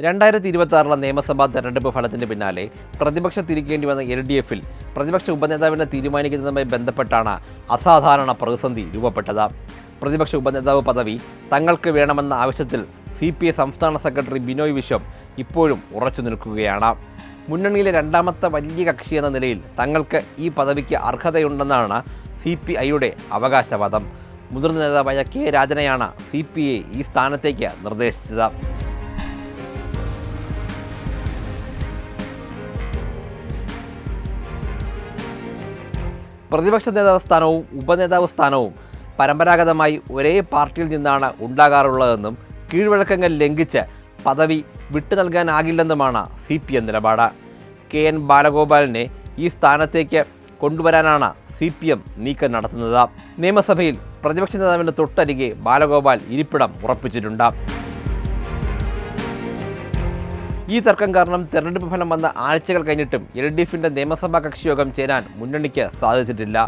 2026 നിയമസഭാ തെരഞ്ഞെടുപ്പ് ഫലത്തിന് പിന്നാലെ പ്രതിപക്ഷം തിരിക്കേണ്ടി വന്ന LDF-ൽ പ്രതിപക്ഷ ഉപനേതാവിനെ തീരുമാനിക്കുന്നതുമായി ബന്ധപ്പെട്ടാണ് അസാധാരണ പ്രതിസന്ധി രൂപപ്പെട്ടത്. പ്രതിപക്ഷ ഉപനേതാവ് പദവി തങ്ങൾക്ക് വേണമെന്ന ആവശ്യത്തിൽ CPI സംസ്ഥാന സെക്രട്ടറി ബിനോയ് വിശ്വം ഇപ്പോഴും ഉറച്ചു നിൽക്കുകയാണ്. മുന്നണിയിലെ രണ്ടാമത്തെ വലിയ കക്ഷി എന്ന നിലയിൽ തങ്ങൾക്ക് ഈ പദവിക്ക് അർഹതയുണ്ടെന്നാണ് CPIയുടെ അവകാശവാദം. മുതിർന്ന നേതാവായ K രാജനെയാണ് CPI ഈ സ്ഥാനത്തേക്ക് നിർദ്ദേശിച്ചത്. പ്രതിപക്ഷ നേതാവ് സ്ഥാനവും ഉപനേതാവ് സ്ഥാനവും പരമ്പരാഗതമായി ഒരേ പാർട്ടിയിൽ നിന്നാണ് ഉണ്ടാകാറുള്ളതെന്നും കീഴ്വഴക്കങ്ങൾ ലംഘിച്ച് പദവി വിട്ടു നൽകാനാകില്ലെന്നുമാണ് CPM നിലപാട്. KN ബാലഗോപാലിനെ ഈ സ്ഥാനത്തേക്ക് കൊണ്ടുവരാനാണ് CPM നീക്കം നടത്തുന്നത്. നിയമസഭയിൽ പ്രതിപക്ഷ നേതാവിൻ്റെ തൊട്ടരികെ ബാലഗോപാൽ ഇരിപ്പിടം ഉറപ്പിച്ചിട്ടുണ്ട്. ഈ തർക്കം കാരണം തെരഞ്ഞെടുപ്പ് ഫലം വന്ന ആഴ്ചകൾ കഴിഞ്ഞിട്ടും LDF-ൻ്റെ നിയമസഭാ കക്ഷിയോഗം ചേരാൻ മുന്നണിക്ക് സാധിച്ചിട്ടില്ല.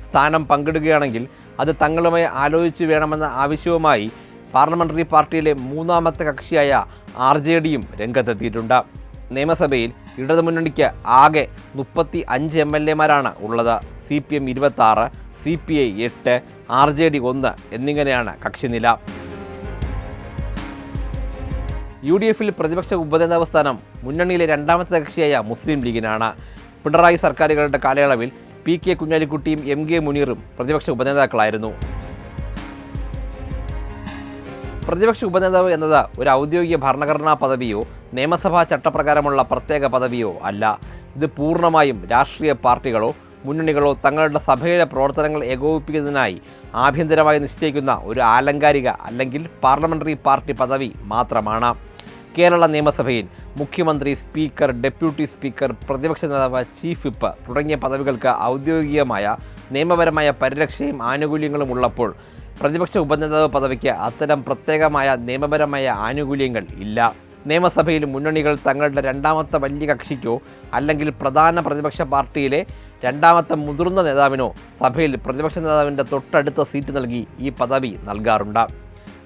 സ്ഥാനം പങ്കിടുകയാണെങ്കിൽ അത് തങ്ങളുമായി ആലോചിച്ച് വേണമെന്ന ആവശ്യവുമായി പാർലമെൻ്ററി പാർട്ടിയിലെ മൂന്നാമത്തെ കക്ഷിയായ RJDയും രംഗത്തെത്തിയിട്ടുണ്ട്. നിയമസഭയിൽ ഇടതുമുന്നണിക്ക് ആകെ 35 MLA-മാരാണ് ഉള്ളത്. CPM 26, CPI 8, RJD 1 എന്നിങ്ങനെയാണ് കക്ഷിനില. UDF-ൽ പ്രതിപക്ഷ ഉപനേതാവ് സ്ഥാനം മുന്നണിയിലെ രണ്ടാമത്തെ കക്ഷിയായ മുസ്ലിം ലീഗിനാണ്. പിണറായി സർക്കാരുകളുടെ കാലയളവിൽ PK കുഞ്ഞാലിക്കുട്ടിയും MK മുനീറും പ്രതിപക്ഷ ഉപനേതാക്കളായിരുന്നു. പ്രതിപക്ഷ ഉപനേതാവ് എന്നത് ഒരു ഔദ്യോഗിക ഭരണഘടനാ പദവിയോ നിയമസഭാ ചട്ടപ്രകാരമുള്ള പ്രത്യേക പദവിയോ അല്ല. ഇത് പൂർണ്ണമായും രാഷ്ട്രീയ പാർട്ടികളോ മുന്നണികളോ തങ്ങളുടെ സഭയിലെ പ്രവർത്തനങ്ങൾ ഏകോപിപ്പിക്കുന്നതിനായി ആഭ്യന്തരമായി നിശ്ചയിക്കുന്ന ഒരു ആലങ്കാരിക അല്ലെങ്കിൽ പാർലമെൻ്ററി പാർട്ടി പദവി മാത്രമാണ്. കേരള നിയമസഭയിൽ മുഖ്യമന്ത്രി, സ്പീക്കർ, ഡെപ്യൂട്ടി സ്പീക്കർ, പ്രതിപക്ഷ നേതാവ്, ചീഫ് വിപ്പ് തുടങ്ങിയ പദവികൾക്ക് ഔദ്യോഗികമായ നിയമപരമായ പരിരക്ഷയും ആനുകൂല്യങ്ങളും ഉള്ളപ്പോൾ പ്രതിപക്ഷ ഉപനേതാവ് പദവിക്ക് അത്തരം പ്രത്യേകമായ നിയമപരമായ ആനുകൂല്യങ്ങൾ ഇല്ല. നിയമസഭയിൽ മുന്നണികൾ തങ്ങളുടെ രണ്ടാമത്തെ വലിയ കക്ഷിക്കോ അല്ലെങ്കിൽ പ്രധാന പ്രതിപക്ഷ പാർട്ടിയിലെ രണ്ടാമത്തെ മുതിർന്ന നേതാവിനോ സഭയിൽ പ്രതിപക്ഷ നേതാവിൻ്റെ തൊട്ടടുത്ത സീറ്റ് നൽകി ഈ പദവി നൽകാറുണ്ട്.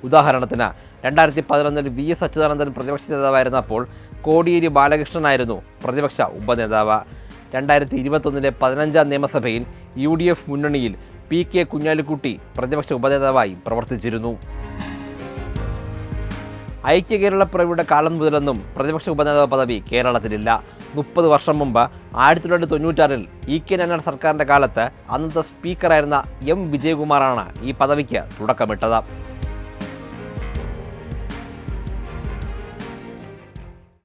ഉദാഹരണത്തിന് 2011 VS അച്യുതാനന്ദൻ പ്രതിപക്ഷ നേതാവായിരുന്നപ്പോൾ കോടിയേരി ബാലകൃഷ്ണനായിരുന്നു പ്രതിപക്ഷ ഉപനേതാവ്. 2021 15-ാം നിയമസഭയിൽ UDF മുന്നണിയിൽ PK കുഞ്ഞാലിക്കുട്ടി പ്രതിപക്ഷ ഉപനേതാവായി പ്രവർത്തിച്ചിരുന്നു. ഐക്യ കേരളപ്പിറവിയുടെ കാലം മുതലൊന്നും പ്രതിപക്ഷ ഉപനേതാവ് പദവി കേരളത്തിലില്ല. 30 വർഷം മുമ്പ് 1996-ൽ EK നായനാർ സർക്കാരിൻ്റെ കാലത്ത് അന്നത്തെ സ്പീക്കറായിരുന്ന M വിജയകുമാറാണ് ഈ പദവിക്ക് തുടക്കമിട്ടത്.